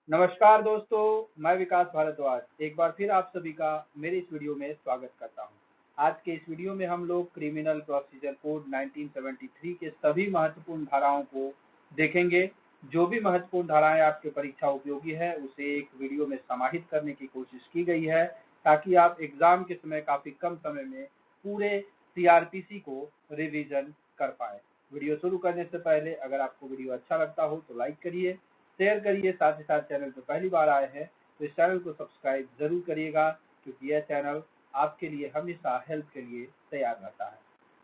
नमस्कार दोस्तों, मैं विकास भारद्वाज एक बार फिर आप सभी का मेरे इस वीडियो में स्वागत करता हूं। आज के इस वीडियो में हम लोग क्रिमिनल प्रोसीजर कोड 1973 के सभी महत्वपूर्ण धाराओं को देखेंगे। जो भी महत्वपूर्ण धाराएं आपके परीक्षा उपयोगी है उसे एक वीडियो में समाहित करने की कोशिश की गई है, ताकि आप एग्जाम के समय काफी कम समय में पूरे सीआरपीसी को रिवीजन कर पाए। वीडियो शुरू करने से पहले अगर आपको वीडियो अच्छा लगता हो तो लाइक करिए, शेयर करिए, साथ ही साथ चैनल पर पहली बार आए हैं तो इस चैनल को सब्सक्राइब जरूर करिएगा, क्योंकि यह चैनल आपके लिए हमेशा हेल्प के लिए तैयार रहता है।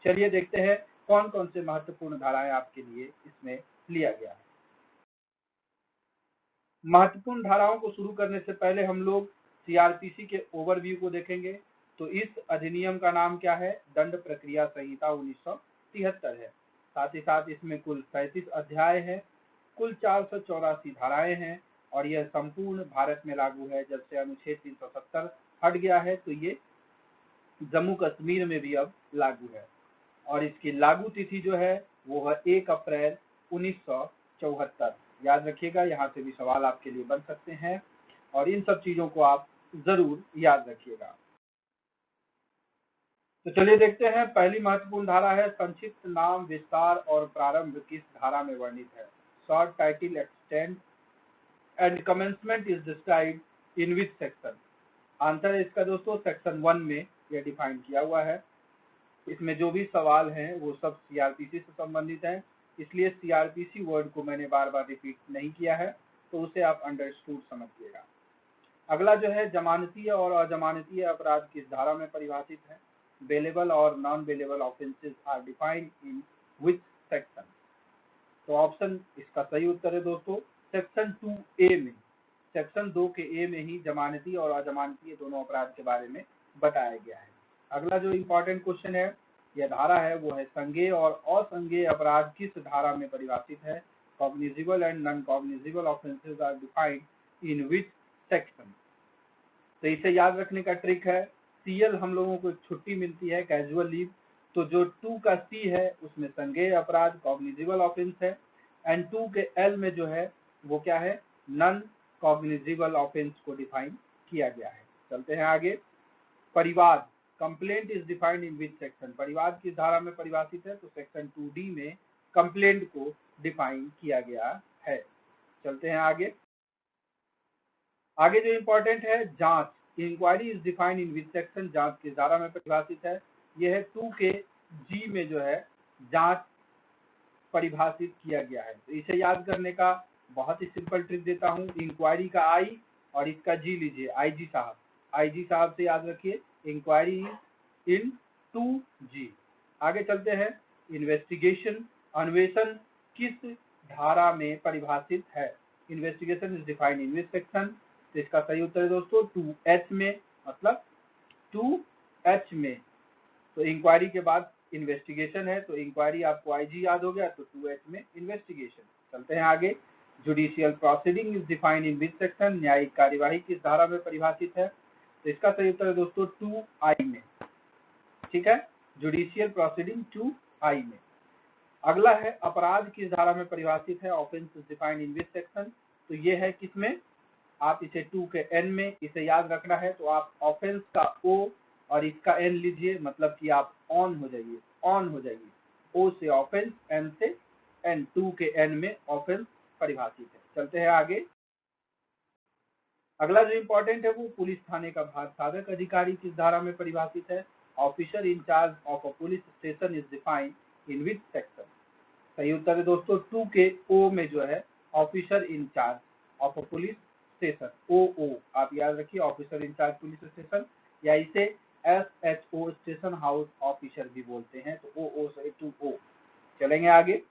चलिए देखते हैं कौन कौन से महत्वपूर्ण धाराएं आपके लिए इसमें लिया गया है। महत्वपूर्ण धाराओं को शुरू करने से पहले हम लोग सीआरपीसी के ओवरव्यू को देखेंगे। तो इस अधिनियम का नाम क्या है? दंड प्रक्रिया संहिता 1973 है। साथ ही साथ इसमें कुल 37 अध्याय है, कुल 484 धाराएं हैं और यह संपूर्ण भारत में लागू है। जब से अनुच्छेद 370 हट गया है तो ये जम्मू कश्मीर में भी अब लागू है और इसकी लागू तिथि जो है वो है 1 अप्रैल 1974। याद रखिएगा, यहाँ से भी सवाल आपके लिए बन सकते हैं और इन सब चीजों को आप जरूर याद रखिएगा। तो चलिए देखते हैं, पहली महत्वपूर्ण धारा है संक्षिप्त नाम, विस्तार और प्रारंभ किस धारा में वर्णित है? Short title extend and commencement is described in which section? Answer है इसका दोस्तों सेक्शन 1 में यह डिफाइन किया हुआ है। इसमें जो भी सवाल हैं वो सब सीआरपीसी से संबंधित हैं, इसलिए सीआरपीसी वर्ड को मैंने बार बार रिपीट नहीं किया है, तो उसे आप अंडरस्टूड समझिएगा। अगला जो है जमानतीय और अजमानतीय अपराध किस धारा में परिभाषित है? बेलेबल और non bailable offences are defined in which section? तो ऑप्शन इसका सही उत्तर है दोस्तों सेक्शन 2A में। सेक्शन 2 के ए में ही जमानती और अजमानती दोनों अपराध के बारे में बताया गया है। अगला जो इम्पोर्टेंट क्वेश्चन है, यह धारा है वो है संज्ञेय और असंज्ञेय अपराध किस धारा में परिभाषित है? Cognizable and non cognizable offences are defined in which section? तो इसे याद रखने का ट्रिक है, सीएल हम लोगों को एक छुट्टी मिलती है कैजुअल लीव, तो जो 2 का सी है उसमें संज्ञेय अपराध कॉग्निजिबल ऑफेंस है एंड 2 के एल में जो है वो क्या है? नॉन कॉग्निजिबल ऑफेंस को डिफाइन किया गया है। चलते हैं आगे। परिवाद complaint is defined in which section? परिवाद किस धारा में परिभाषित है? तो सेक्शन 2D में कंप्लेंट को डिफाइन किया गया है। चलते हैं आगे। आगे जो इम्पोर्टेंट है जांच, inquiry is defined in which section? जांच किस धारा में परिभाषित है? यह है 2 के जी में जो है जांच परिभाषित किया गया है। तो इसे याद करने का बहुत ही सिंपल ट्रिक देता हूँ, इंक्वायरी का आई और इसका जी लीजिए, आईजी साहब। आईजी साहब से याद रखिए इंक्वायरी इन 2G। आगे चलते हैं, इन्वेस्टिगेशन अन्वेषण किस धारा में परिभाषित है? Investigation is defined in which section? तो इसका सही उत्तर है दोस्तों 2H में, मतलब 2H में। तो इंक्वायरी के बाद इन्वेस्टिगेशन है, तो इंक्वायरी आपको आईजी याद हो गया तो 2H में इन्वेस्टिगेशन। चलते हैं आगे। Judicial proceeding is defined in which section? न्यायिक कार्यवाही किस धारा में परिभाषित है? तो इसका सही उत्तर है दोस्तों 2I में। ठीक है, जुडिशियल प्रोसीडिंग 2I में। अगला है अपराध किस धारा में परिभाषित है? Offence is defined in which section? तो ये है किसमें? आप इसे 2 के N में, इसे याद रखना है तो आप ऑफेंस का O और इसका N लीजिए, मतलब कि आप ऑन हो जाइए, ऑन हो जाइए। O से ऑफेंस, N से N, 2 के N में ऑफेंस परिभाषित है। चलते हैं आगे। अगला जो इम्पोर्टेंट है वो पुलिस थाने का भाग साधक अधिकारी किस धारा में परिभाषित है? Officer incharge of a police station is defined in which section? सही उत्तर है दोस्तों 2 के O में जो है officer incharge of a police station, OO आप याद रखिए, ऑफिसर इंचार्ज पुलिस स्टेशन, या इसे SHO स्टेशन हाउस ऑफिसर भी बोलते हैं, तो OO से 2O। चलेंगे आगे।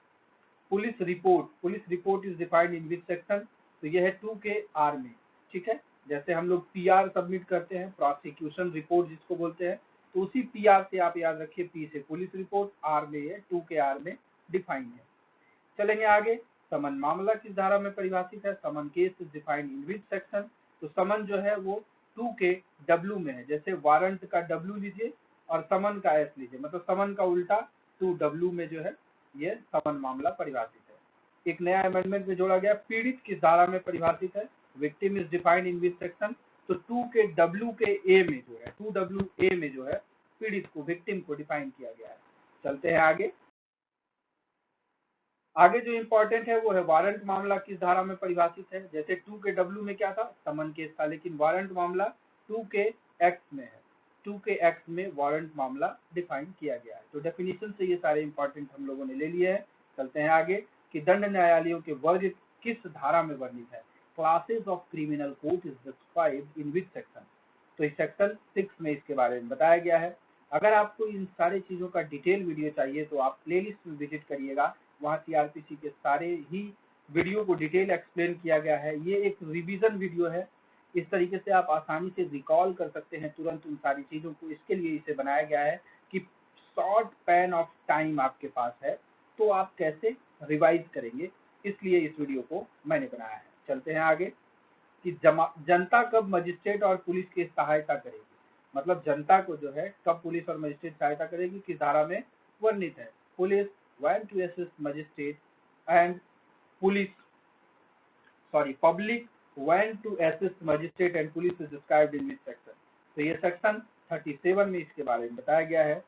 Police report is defined in which section? तो यह है 2 के R में। ठीक है, जैसे हम लोग PR सबमिट करते हैं, प्रोसिक्यूशन रिपोर्ट जिसको बोलते हैं, तो उसी PR से आप याद रखिए, P से पुलिस रिपोर्ट, R में है, 2 के R में डिफाइंड है। चलेंगे आगे। समन मामला किस धारा में परिभाषित है? Summons case is defined in which section? तो समन जो है वो 2 के W में है, जैसे वारंट का W लीजिए और समन का S लीजिए, मतलब समन का उल्टा 2W में जो है ये समन मामला परिभाषित है। एक नया अमेंडमेंट में जोड़ा गया, पीड़ित किस धारा में परिभाषित है? Victim is defined in which section, तो 2 के W के A में जो है 2WA में जो है पीड़ित को विक्टिम को डिफाइन किया गया है। चलते हैं आगे। आगे जो इम्पोर्टेंट है वो है वारंट मामला किस धारा में परिभाषित है। जैसे 2 के W में क्या था, समन केस था, लेकिन वारंट मामला 2 के X में है। 2 के X में वारंट मामला डिफाइन किया गया है। तो डेफिनेशन से ये सारे इंपॉर्टेंट हम लोगों ने ले लिए हैं। चलते हैं आगे कि दंड न्यायालयों के वर्ग किस धारा में वर्णित है। Classes of criminal court is described in which section, तो इस सेक्शन 6 में इसके बारे में बताया गया है। अगर आपको इन सारी चीजों का डिटेल वीडियो चाहिए तो आप प्लेलिस्ट में विजिट करिएगा, वहाँ सीआरपीसी के सारे ही वीडियो को डिटेल एक्सप्लेन किया गया है। ये एक रिवीजन वीडियो है, इस तरीके से आप आसानी से रिकॉल कर सकते हैं तुरंत उन सारी चीजों को। इसके लिए इसे बनाया गया है कि शॉर्ट पैन ऑफ टाइम आपके पास है तो आप कैसे रिवाइज करेंगे, इसलिए इस वीडियो को मैंने बनाया है। चलते हैं आगे कि जनता कब मजिस्ट्रेट और पुलिस की सहायता करेगी, मतलब जनता को जो है कब पुलिस और मजिस्ट्रेट सहायता करेगी, किस धारा में वर्णित है। Police when to assist magistrate and police public when to assist magistrate and police is described in which section, तो ये सेक्शन 37 में इसके बारे में बताया गया है।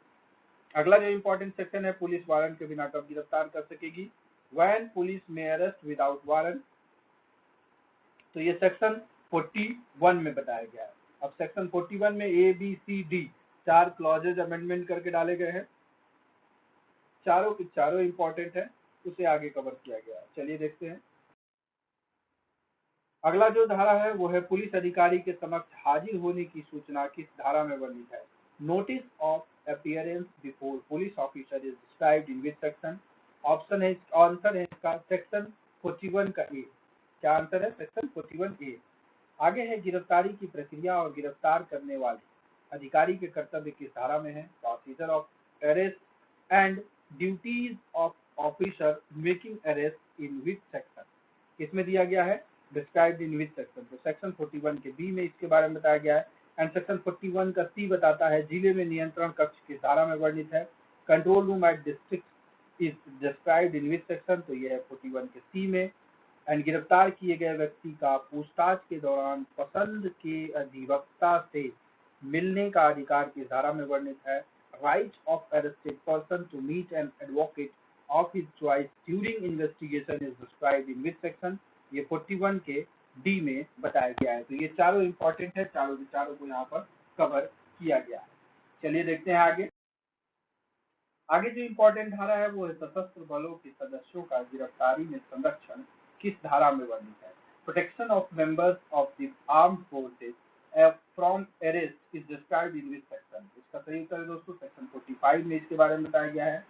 अगला जो इम्पोर्टेंट सेक्शन है, पुलिस वारंट के बिना कब गिरफ्तार कर सकेगी, when police may arrest without warrant, तो ये सेक्शन 41 में बताया गया है। अब सेक्शन 41 में ABCD 4 क्लॉजेज अमेंडमेंट करके डाले गए हैं, चारों के चारों इंपॉर्टेंट है, उसे आगे कवर किया गया है। चलिए देखते हैं। अगला जो धारा है वो है पुलिस अधिकारी के समक्ष हाजिर होने की सूचना किस धारा में वर्णित है। Notice of appearance before police officer is described in which section, option है, आंसर है इसका सेक्शन 41 का ए। क्या आंसर है, सेक्शन 41 ए। आगे है गिरफ्तारी की प्रक्रिया और गिरफ्तार करने वाले अधिकारी के कर्तव्य किस धारा में है। Procedure of arrest and duties of officer making arrest in which section, किसमें दिया गया है, डिस्क्राइब्ड इन विच सेक्शन, तो सेक्शन 41 के बी में इसके बारे में बताया गया है। एंड सेक्शन 41 का सी बताता है जिले में नियंत्रण कक्ष किस धारा में वर्णित है। Control room at district is described in which section, तो यह है 41 के सी में। एंड गिरफ्तार किए गए व्यक्ति का पूछताछ के दौरान पसंद के अधिवक्ता से मिलने का अधिकार किस धारा में वर्णित है। Right of arrested person to meet an advocate of his choice during investigation is described in which section, ये 41 के डी में बताया गया है। तो ये चारों इंपॉर्टेंट है, चारों विचारों को यहाँ पर कवर किया गया है। चलिए देखते हैं आगे। आगे जो इम्पोर्टेंट धारा है वो है सशस्त्र बलों के सदस्यों का गिरफ्तारी में संरक्षण किस धारा में वर्णित है। Protection of members of the armed forces from arrest is described in which section, इसका सही उत्तर है दोस्तों सेक्शन 45 में इसके बारे में बताया गया है।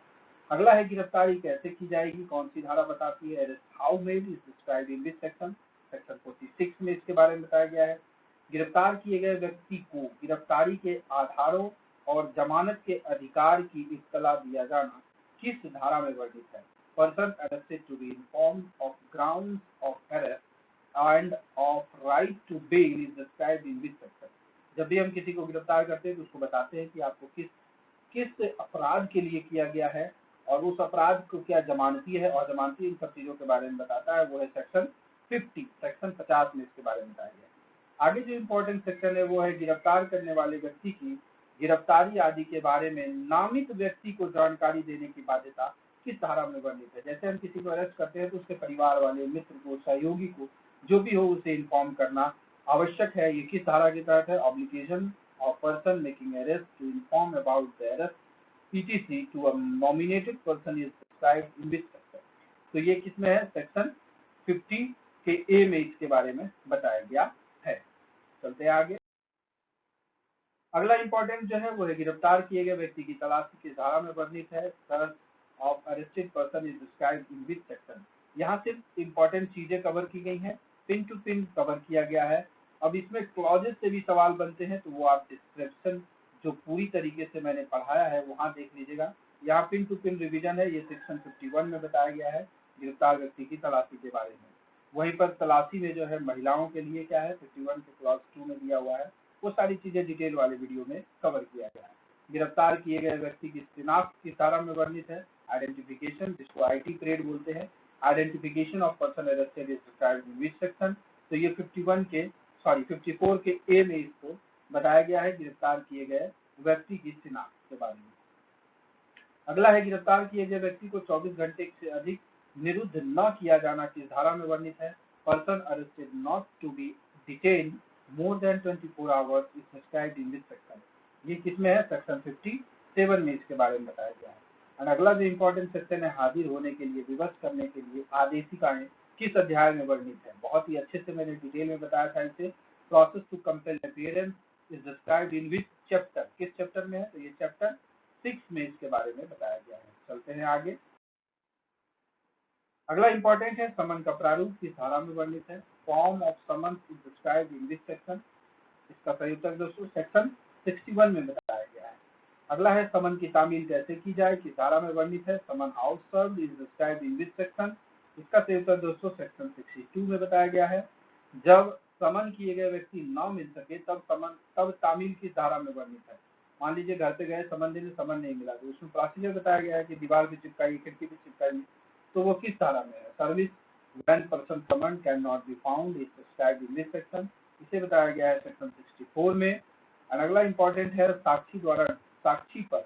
अगला है गिरफ्तारी कैसे की जाएगी, कौन सी धारा बताती है। Arrest how made is described in which section, section 46 में इसके बारे में बताया गया है। गिरफ्तार किए गए व्यक्ति को गिरफ्तारी के आधारों और जमानत के अधिकार की इत्तला दिया जाना किस धारा में वर्णित है। Person arrested to be informed of grounds of arrest and of right to bail is described in which section, जब भी हम किसी को गिरफ्तार करते हैं तो उसको बताते हैं कि आपको किस किस अपराध के लिए किया गया है और उस अपराध को क्या जमानती है और जमानती, इन सब चीजों के बारे में बताता है, वो है सेक्शन 50, सेक्शन 50 में इसके बारे में बताया गया है। आगे जो इम्पोर्टेंट सेक्शन है वो है गिरफ्तार करने वाले व्यक्ति की गिरफ्तारी आदि के बारे में नामित व्यक्ति को जानकारी देने की बाध्यता किस धारा में वर्णित है। जैसे हम किसी को अरेस्ट करते हैं तो उसके परिवार वाले, मित्र को, सहयोगी को, जो भी हो उसे इन्फॉर्म करना आवश्यक है। ये किस धारा के तहत है। Obligation of person making arrest to inform about the arrest etc to a nominated person is described in which section, तो ये किसमें है, सेक्शन 50 के ए में इसके बारे में बताया गया है। चलते हैं आगे। अगला इंपॉर्टेंट जो है वो है गिरफ्तार किए गए व्यक्ति की तलाशी किस धारा में वर्णित है। Search of arrested person is described in which section, यहाँ सिर्फ इंपॉर्टेंट चीजें कवर की गई हैं, पिन टू पिन कवर किया गया है। अब इसमें क्लॉजेस से भी सवाल बनते हैं तो वो आप डिस्क्रिप्शन जो पूरी तरीके से मैंने पढ़ाया है वहाँ देख लीजिएगा। यहाँ पिन टू पिन रिवीजन है, ये सेक्शन 51 में बताया गया है गिरफ्तार व्यक्ति की तलाशी के बारे में। वहीं पर तलाशी में जो है महिलाओं के लिए क्या है, 51 के क्लॉज 2 में दिया हुआ है, वो सारी चीजें डिटेल वाले वीडियो में कवर किया गया है। गिरफ्तार किए गए व्यक्ति की शिनाख्त किस धारा में वर्णित है। आइडेंटिफिकेशन, जिसको IT परेड बोलते हैं, identification of person arrested is described in which section, तो ये 54 के ए में इसको बताया गया है गिरफ्तार किए गए व्यक्ति की शिनाख्त के बारे में। अगला है गिरफ्तार किए गए व्यक्ति को 24 घंटे से अधिक निरुद्ध न किया जाना किस धारा में वर्णित है? Person arrested not to be detain more than 24 hours is described in this section. ये किसमें है? सेक्शन 57 में इसके बारे में बताया गया है। और अगला जो इम्पोर्टेंट सेक्शन है, हाजिर होने के लिए, विवश करने के लिए आदेशिकाएं किस अध्याय में वर्णित है? बहुत ही अच्छे से मैंने डिटेल में बताया था इसे। Process to compel appearance is described in which chapter? किस चैप्टर में है? तो ये चैप्टर 6 में इसके बारे में बताया गया है। चलते हैं आगे। अगला इंपॉर्टेंट है समन का प्रारूप किस धारा में वर्णित है? Form of someone is described in which section? इसका सही उत्तर दोस्तों सेक्शन 61 में बताया गया है। अगला है समन की तामील कैसे की जाए किस धारा में वर्णित है? Summons how served is described in which section? इसका सही उत्तर दोस्तों सेक्शन 62 में बताया गया है। जब समन किए गए व्यक्ति न मिल सके तब तामील किस धारा में वर्णित है? मान लीजिए घर पे गए, समन देने, समन नहीं मिला, तो उसमें प्रोसीजर बताया गया है कि दीवार पे चिपकाइए, खिड़की पे चिपकाइए, तो वो किस धारा में है? Service when person someone can not be found is described in this section. इसे बताया गया है सेक्शन 64 में। और अगला इंपॉर्टेंट है साक्षी पर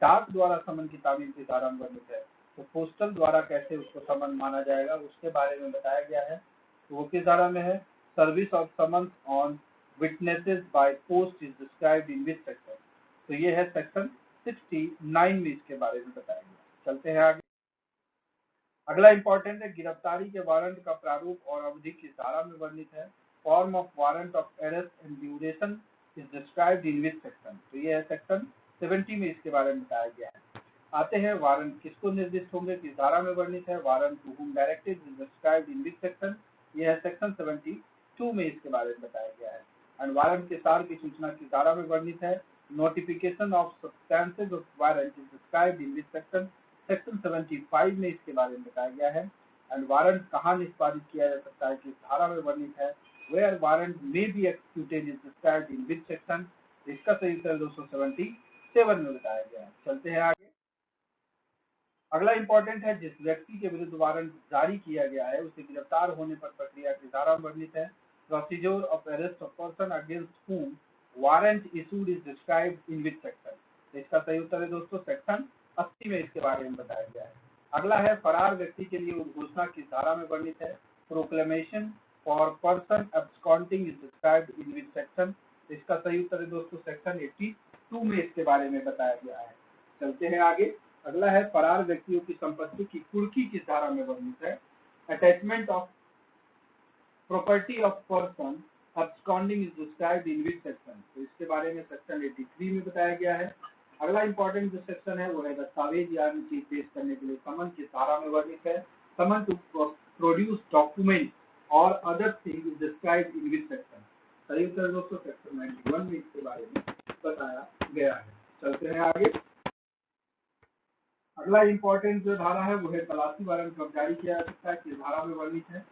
डाक द्वारा समन की तामील किस धारा में वर्णित है? तो पोस्टल द्वारा कैसे उसको समन माना जाएगा उसके बारे में बताया गया है। तो वो किस धारा में है? Service of summons on witnesses by post is described in which section? तो ये है सेक्शन 69 में इसके बारे में बताया गया। चलते हैं आगे। अगला इंपॉर्टेंट है गिरफ्तारी के वारंट का प्रारूप और अवधि किस धारा में वर्णित है? Form of warrant of arrest and duration is described in which section? तो ये है सेक्शन 70 में इसके बारे में बताया गया है। आते हैं वारंट किसको निर्दिष्ट होंगे किस धारा में वर्णित है? Warrant to whom directed is described in which section? ये है सेक्शन 72 में इसके बारे में बताया गया है। एंड वारंट के सार की सूचना किस धारा में वर्णित है? Notification of substances of warrant is described in which section? Section 75 में इसके बारे में बताया गया है। एंड वारंट कहाँ निष्पादित किया जा सकता है किस धारा में वर्णित है? Where warrant may be executed is described in which section? इसका सही उत्तर 277 में बताया गया है। चलते हैं आगे। अगला इंपॉर्टेंट है जिस व्यक्ति के विरुद्ध वारंट जारी किया गया है उसे गिरफ्तार होने पर प्रक्रिया किस धारा में वर्णित है? Procedure of arrest of person against whom warrant issued is described in which section? इसका सही उत्तर है दोस्तों सेक्शन 80 में इसके बारे में बताया गया है। अगला है फरार व्यक्ति के लिए उद्घोषणा किस धारा में वर्णित है? Proclamation for person absconding is described in which section? इसका सही उत्तर है दोस्तों सेक्शन 82 में इसके बारे में बताया गया है। चलते हैं आगे। अगला है फरार व्यक्तियों की संपत्ति की कुर्की किस धारा में वर्णित है? Attachment of property of person absconding is described in which section? तो इसके बारे में सेक्शन 83 में बताया गया है। अगला इंपॉर्टेंट जो सेक्शन है वो है दस्तावेज या अन्य चीज पेश करने के लिए समन किस धारा में वर्णित है? समन टू प्रोड्यूस डॉक्यूमेंट और other thing is described in which section? सही उत्तर दोस्तों सेक्शन 91 में इसके बारे में बताया गया है। चलते हैं आगे। अगला इंपॉर्टेंट जो धारा है वो है तलाशी वारंट कब जारी किया जा सकता है किस धारा में वर्णित है?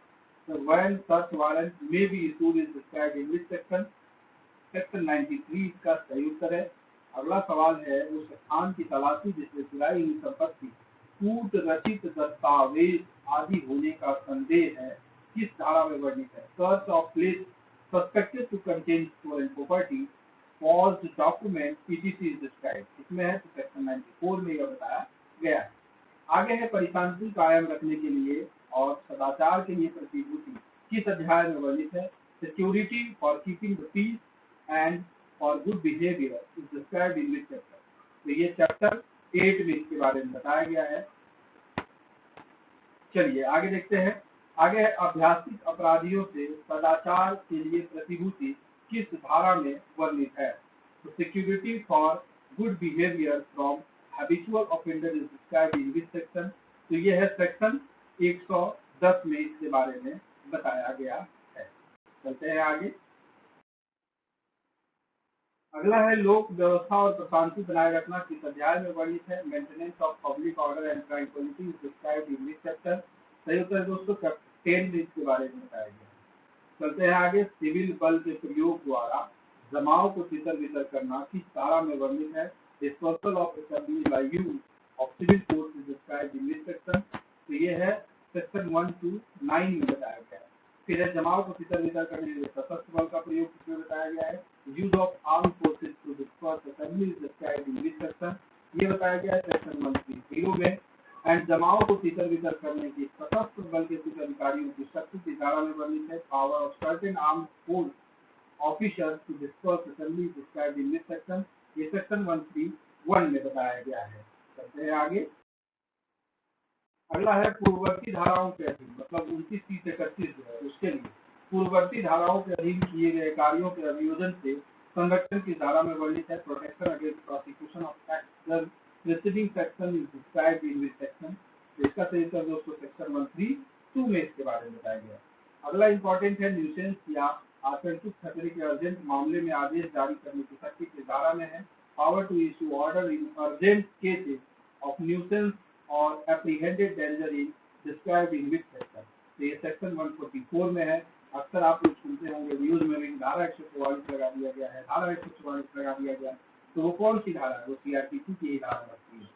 तो when such warrant may be issued is described in which section? Section 93 इसका सही उत्तर है। अगला सवाल है उस स्थान की तलाशी जिसमें चुराई हुई संपत्ति कूट रचित दस्तावेज आदि होने का संदेह है किस धारा में वर्णित है? Search of place suspected to contain stolen property forged document ETC is described. इसमें है तो सेक्शन 94 में यह बताया गया है। आगे है परिशांति कायम रखने के लिए और सदाचार के लिए प्रतिभूति किस अध्याय में वर्णित है? Security for keeping the peace and for good behaviour is described in which chapter? तो ये चैप्टर 8 में इसके बारे में बताया गया है। चलिए आगे देखते हैं। आगे है अभ्यासित अपराधियों से सदाचार के लिए प्रतिभूति किस धारा में वर्णित है? तो security for good behaviour from habitual offender is described in which section? तो ये है सेक्शन 110 में इसके बारे में बताया गया है। चलते हैं आगे। अगला है लोक व्यवस्था और प्रशांति बनाए रखना किस अध्याय में वर्णित है? Maintenance of public order and tranquility is described in which chapter? सही उत्तर है दोस्तों 10 में इसके बारे में बताया गया। चलते हैं आगे। सिविल बल के प्रयोग द्वारा जमाव को तितर बितर करना किस धारा में वर्णित है? Dispersal of assembly by use of civil force is described in which section? तो ये है सेक्शन 1 to 9 में बताया गया है। फिर है जमाव को तितर बितर करने के लिए सशस्त्र बल का प्रयोग किसमें बताया गया है, use of arm forces to disperse assembly is described in which section, ये बताया गया है सेक्शन 130 में। एंड जमाव को तितर बितर करने की सशस्त्र बल के कुछ अधिकारियों की शक्ति की धारा में वर्णित है, power of certain arm force officers to disperse assembly is described in which section, ये सेक्शन 131 में बताया गया है। चलते हैं आगे। अगला है पूर्ववर्ती धाराओं के अधीन, मतलब 29, 30, 31 जो है उसके लिए पूर्ववर्ती धाराओं के अधीन किए गए कार्यों के अभियोजन से संरक्षण की धारा में वर्णित है, protection against prosecution of tax preceding section is described in which section, इसका सही उत्तर दोस्तों सेक्शन 132 में इसके बारे में बताया गया। अगला इंपॉर्टेंट है न्यूसेंस या आतंकित खतरे के अर्जेंट मामले में आदेश जारी करने की शक्ति की धारा में है, power to issue order in urgent cases of nuisance और apprehended danger in described in which section, तो ये सेक्शन 144 में है। अक्सर आप लोग सुनते होंगे न्यूज में भी धारा 144 लगा दिया गया है, धारा 144 लगा दिया गया है, तो वो कौन सी धारा है, वो सीआरपीसी की ही धारा लगती है।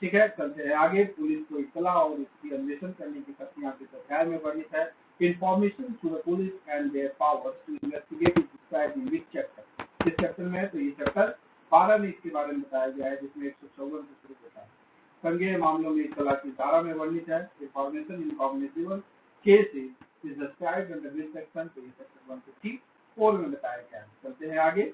ठीक है, चलते हैं आगे। पुलिस को इत्तला और इसकी अन्वेषण करने की शक्तियां के अध्याय में वर्णित है, information to the police and their powers to investigate is described in which chapter, किस चैप्टर में है, तो ये चैप्टर 12 में इसके बारे में बताया गया है, जिसमें 154 से शुरू होता है। संज्ञेय मामलों में इत्तला की धारा में वर्णित है, information in cognitive cases is described under this section, तो ये सेक्शन 154 में बताया गया है। चलते हैं आगे।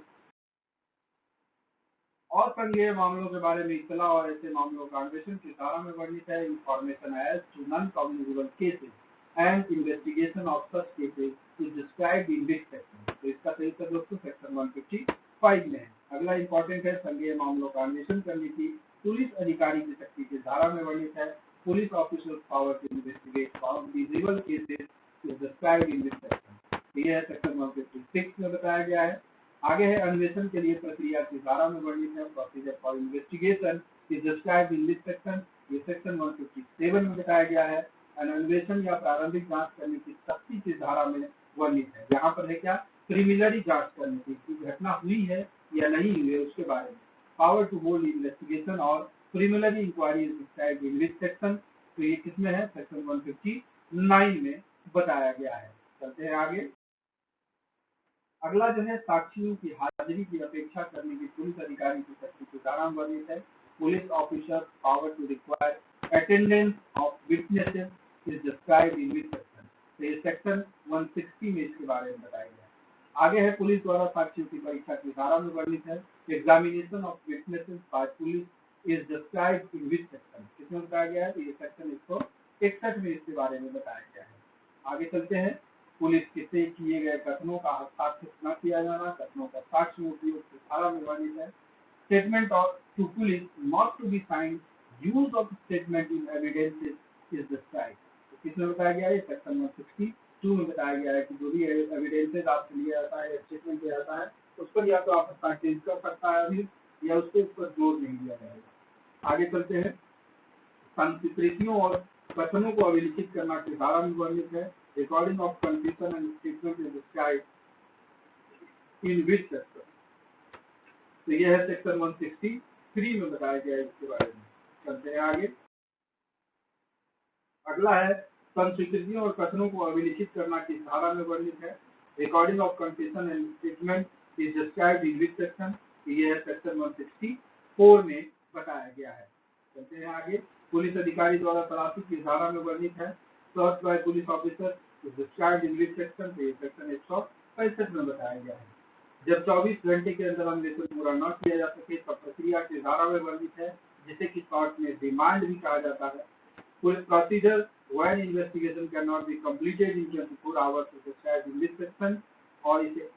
और संज्ञेय मामलों के बारे में इत्तला और ऐसे मामलों का अन्वेषण की धारा में वर्णित है, information as to non cognizable cases and investigation of such cases is described in this section, तो इसका सही उत्तर दोस्तों सेक्शन 155 में है। अगला इंपॉर्टेंट है संज्ञेय मामलों का अन्वेषण करने की पुलिस अधिकारी की शक्ति की धारा में वर्णित है, police officers power to investigate cognizable cases is described in this section, ये है सेक्शन 156 में बताया गया है। आगे है अन्वेषण के लिए प्रक्रिया की धारा में वर्णित है, procedure for investigation is described in this section, ये सेक्शन 157 में बताया गया है। अन्वेषण या प्रारंभिक जांच करने की शक्ति की धारा में वर्णित है, यहाँ पर है क्या, प्रीलिमिनरी जांच करने की घटना हुई है या नहीं हुई है उसके बारे में, पावर टू होल्ड इन्वेस्टिगेशन और preliminary inquiry is described in which section, तो ये किसमें है, सेक्शन 159 में बताया गया है। चलते हैं आगे। अगला जो है साक्षियों की हाजिरी की अपेक्षा करने की पुलिस अधिकारी की शक्ति की धारा में वर्णित है, police officer power to require attendance of witnesses is described in which section, तो ये सेक्शन 160 में इसके बारे में बताया गया है। आगे है पुलिस द्वारा साक्षियों की परीक्षा की धारा में वर्णित है, examination of witnesses by police is described in which section, किसमें बताया गया है, तो ये सेक्शन 161 में इसके बारे में बताया गया है। आगे चलते हैं। पुलिस से किए गए कथनों का हस्ताक्षर न किया जाना, कथनों का साक्ष्य उपयोग की धारा में वर्णित है, statement of to police not to be signed, use of statement in evidences is described, तो किसमें बताया गया है, सेक्शन 162 में बताया गया है कि जो भी एविडेंसेस आपसे लिया जाता है, स्टेटमेंट दिया जाता है, उस पर या तो आप हस्ताक्षर कर सकता है अभी, या उसके ऊपर जोर नहीं दिया जाएगा। आगे चलते हैं। संस्कृतियों और कथनों को अभिलिखित करना की धारा में वर्णित है, recording of confession and statement is described in which section, तो यह है सेक्शन 163 में बताया गया है इसके बारे में। चलते हैं आगे। अगला है संस्कृतियों और कथनों को अभिलिखित करना की धारा में वर्णित है, recording of confession and statement is described in which section, यह है सेक्शन 164 में बताया गया है। चलते हैं आगे। पुलिस अधिकारी द्वारा तलाशी की धारा में वर्णित है, search by police officer is described in which section, तो ये सेक्शन 165 में बताया गया है। जब 24 घंटे के अंदर अन्वेषण पूरा न किया जा सके तब प्रक्रिया की धारा में वर्णित है, जिसे कि शॉर्ट में डिमांड भी कहा जाता है। Procedure when investigation cannot be completed in 24 hours is described in this section, और इसे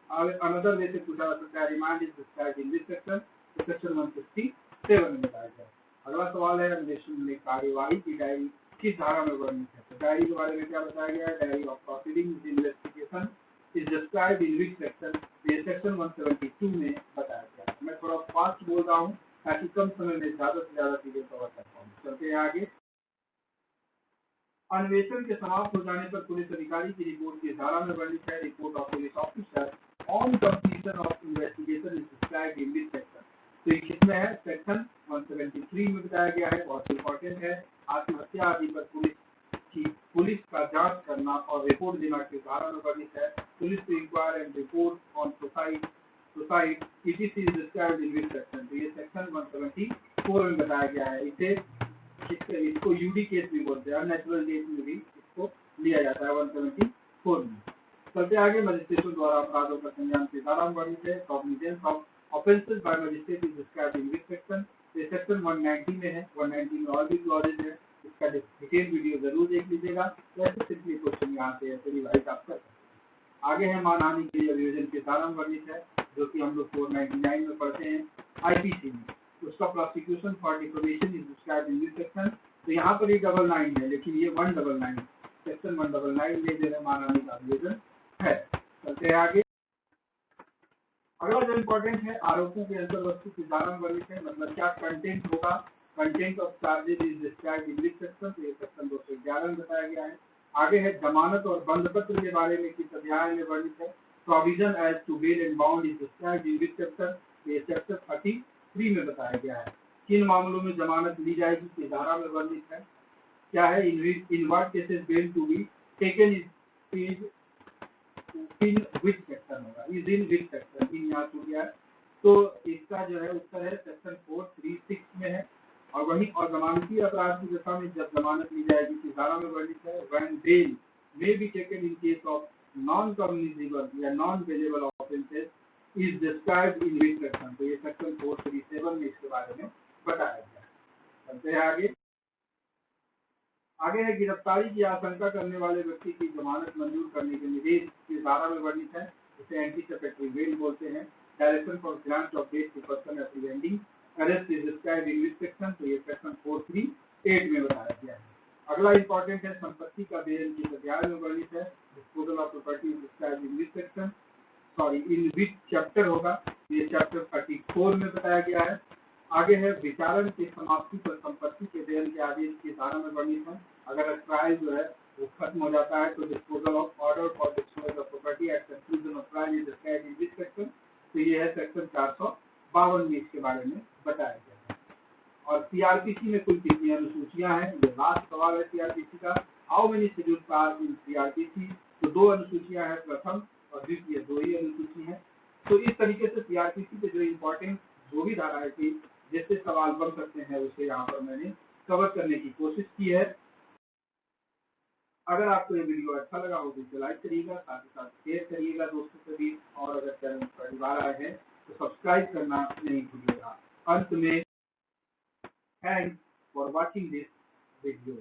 another way से पूछा जा सकता है, remand is described in this section, तो सेक्शन 167 में बताया गया है। अगला सवाल है अन्वेषण में कार्यवाही की डायरी किस धारा में वर्णित है, तो डायरी के बारे में क्या बताया गया है, diary of proceeding investigation is described in which section, ये सेक्शन 172 में बताया गया है। मैं थोड़ा फास्ट बोल रहा हूँ ताकि कम समय में ज्यादा से ज्यादा चीजें कवर कर पाऊँ। चलते हैं आगे। अन्वेषण के समाप्त हो जाने पर पुलिस अधिकारी की रिपोर्ट की धारा में वर्णित है, report of police officer on completion of investigation is described in this section, तो ये किसमें है, सेक्शन 173 में बताया गया है। बहुत इंपॉर्टेंट है, आत्महत्या आदि पर पुलिस का जांच करना और रिपोर्ट देना की धारा में police to inquire and report on suicide etc is described in which section? तो ये सेक्शन 174 में बताया गया है। इसको यूडी केस भी बोलते हैं, अननेचुरल डेथ में भी इसको लिया जाता है 174 में। चलते आगे, मजिस्ट्रेटों द्वारा अपराधों का संज्ञान के धारा वर्णित है। Cognizance of offences by magistrate is described in which section? ये सेक्शन 190 में है। 190 में और भी क्लॉजेज है, इसका डिटेल वीडियो जरूर देख लीजिएगा। वैसे सिंपली क्वेश्चन यहाँ से ऐसे रिवाइज आप कर सकते हैं। आगे है मानहानि के अभियोजन के धारा वर्णित है, जो कि हम लोग 499 में पढ़ते हैं आईपीसी में। उसका prosecution for defamation is described in this section. तो यहाँ पर ये 99 है, लेकिन ये 199 सेक्शन 199 में जो है मानहानि का अभियोजन है। चलते हैं आगे। अगला जो इम्पोर्टेंट है, आरोपों के अंतर वस्तु की धारा वर्णित है, मतलब क्या कंटेंट होगा। Content of charges is described in this section. तो ये सेक्शन 211 में बताया गया है। आगे है जमानत और बंद पत्र के बारे में किस अध्याय में वर्णित है। Provision as to bail and bound is described in this section. ये सेक्शन 33 में बताया गया है। किन मामलों में जमानत ली जाएगी की धारा में वर्णित है। क्या है, in what cases bail to be taken is in which section होगा, is in which section, in यहाँ छूट गया है। तो इसका जो है उत्तर है सेक्शन 436 में है। और वहीं और जमानती अपराध की दशा में जब जमानत ली जाएगी की धारा में वर्णित है। When bail may be taken in case of non communicable या non bailable offences is described in which section. तो ये सेक्शन 437 में इसके बारे में बताया गया है। चलते हैं आगे। आगे है गिरफ्तारी की आशंका करने वाले व्यक्ति की जमानत मंजूर करने के निर्देश की धारा में वर्णित है। इसे एंटीसिपेटरी बेल बोलते हैं। Direction for grant of bail to person apprehending arrest is described in which section. तो ये सेक्शन 438 में बताया गया है। अगला इंपॉर्टेंट है संपत्ति का बेल किस अध्याय में वर्णित है। Disposal of property is described in which section, sorry in which chapter होगा। ये चैप्टर 34 में बताया गया है। आगे है विचारण की समाप्ति पर संपत्ति के देन के आदेश की धारा में वर्णित है। अगर ट्रायल जो है वो खत्म हो जाता है तो disposal of order for disposal of property eight conclusion of trial is described in this section. तो ये है सेक्शन 452 में इसके बारे में बताया गया है। और सीआरपीसी में कुल कितनी अनुसूचियां हैं, ये लास्ट सवाल है सीआरपीसी का। How many schedule class in CrPC? तो 2 अनुसूचियां हैं, प्रथम और द्वितीय 2 ही अनुसूची हैं। तो इस तरीके से सीआरपीसी पे जो इम्पोर्टेंट जो भी धाराएं थी जिससे सवाल बन सकते हैं उसे यहाँ पर मैंने कवर करने की कोशिश की है। अगर आपको ये वीडियो अच्छा लगा हो तो इसे लाइक करिएगा, साथ ही साथ शेयर करिएगा दोस्तों के बीच, और अगर चैनल पर पहली बार आए हैं तो सब्सक्राइब करना नहीं भूलिएगा। अंत में thanks for watching this video.